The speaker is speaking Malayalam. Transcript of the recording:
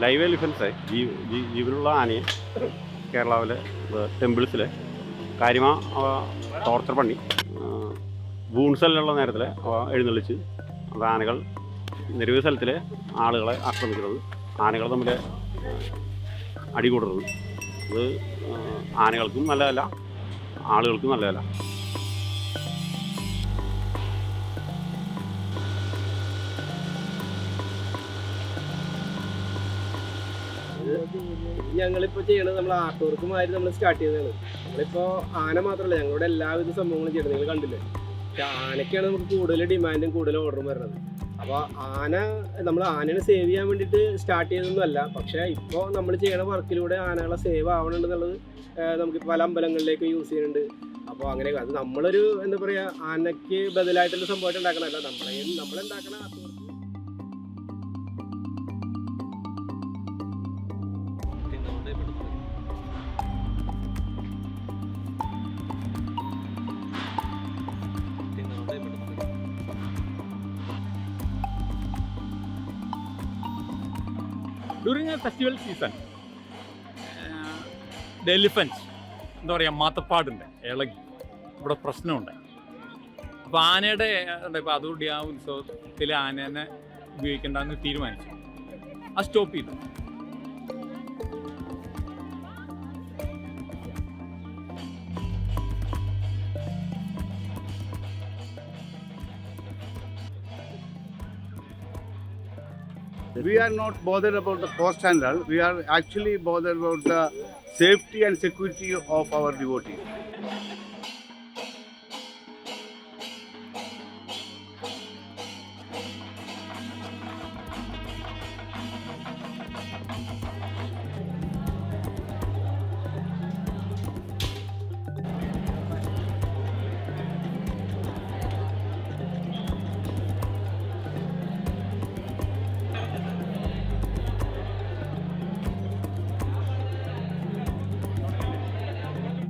ലൈവ് എലിഫൻസ് ജീവനുള്ള ആനയെ കേരളാവിലെ ടെമ്പിൾസിലെ കാര്യമ ടോർച്ചർ പണി വൂൺസെല്ലുള്ള നേരത്തിൽ എഴുന്നള്ളിച്ച് അത് ആനകൾ നിരവധി സ്ഥലത്തിൽ ആളുകളെ ആക്രമിക്കുന്നത്, ആനകൾ തമ്മിൽ അടികൂടുന്നത്, അത് ആനകൾക്കും നല്ലതല്ല, ആളുകൾക്കും നല്ലതല്ല. ഞങ്ങളിപ്പോൾ ചെയ്യണത് നമ്മൾ ആർട്ട് വർക്കുമായിട്ട് നമ്മൾ സ്റ്റാർട്ട് ചെയ്തതാണ്. നമ്മളിപ്പോൾ ആന മാത്രമല്ല ഞങ്ങളുടെ എല്ലാവിധ സംഭവങ്ങളും ചെയ്യണം. നിങ്ങൾ കണ്ടില്ലേ, പക്ഷെ ആനയ്ക്കാണ് നമുക്ക് കൂടുതൽ ഡിമാൻഡും കൂടുതൽ ഓർഡറും വരുന്നത്. അപ്പോൾ നമ്മൾ ആനയെ സേവ് ചെയ്യാൻ വേണ്ടിയിട്ട് സ്റ്റാർട്ട് ചെയ്തതൊന്നും അല്ല, പക്ഷേ ഇപ്പോൾ നമ്മൾ ചെയ്യണ വർക്കിലൂടെ ആനകളെ സേവ് ആവണമെന്നുള്ളത് നമുക്ക് പല അമ്പലങ്ങളിലേക്ക് യൂസ് ചെയ്യുന്നുണ്ട്. അപ്പോൾ അങ്ങനെ അത് നമ്മളൊരു എന്താ പറയുക, ആനയ്ക്ക് ബദലായിട്ടുള്ള സംഭവമായിട്ട് ഉണ്ടാക്കണമല്ല, നമ്മളുണ്ടാക്കണ art work. During a festival season, the elephants, എന്താ പറയുക, മാത്തപ്പാടുണ്ട്, ഇളകി ഇവിടെ പ്രശ്നമുണ്ട്. അപ്പോൾ ആനയുടെ ഇപ്പോൾ അതോടെ ആ ഉത്സവത്തിൽ ആനേനെ ഉപയോഗിക്കേണ്ടെന്ന് തീരുമാനിച്ചു. അത് സ്റ്റോപ്പ് ചെയ്തു. We are not bothered about the cost and all. We are actually bothered about the safety and security of our devotees.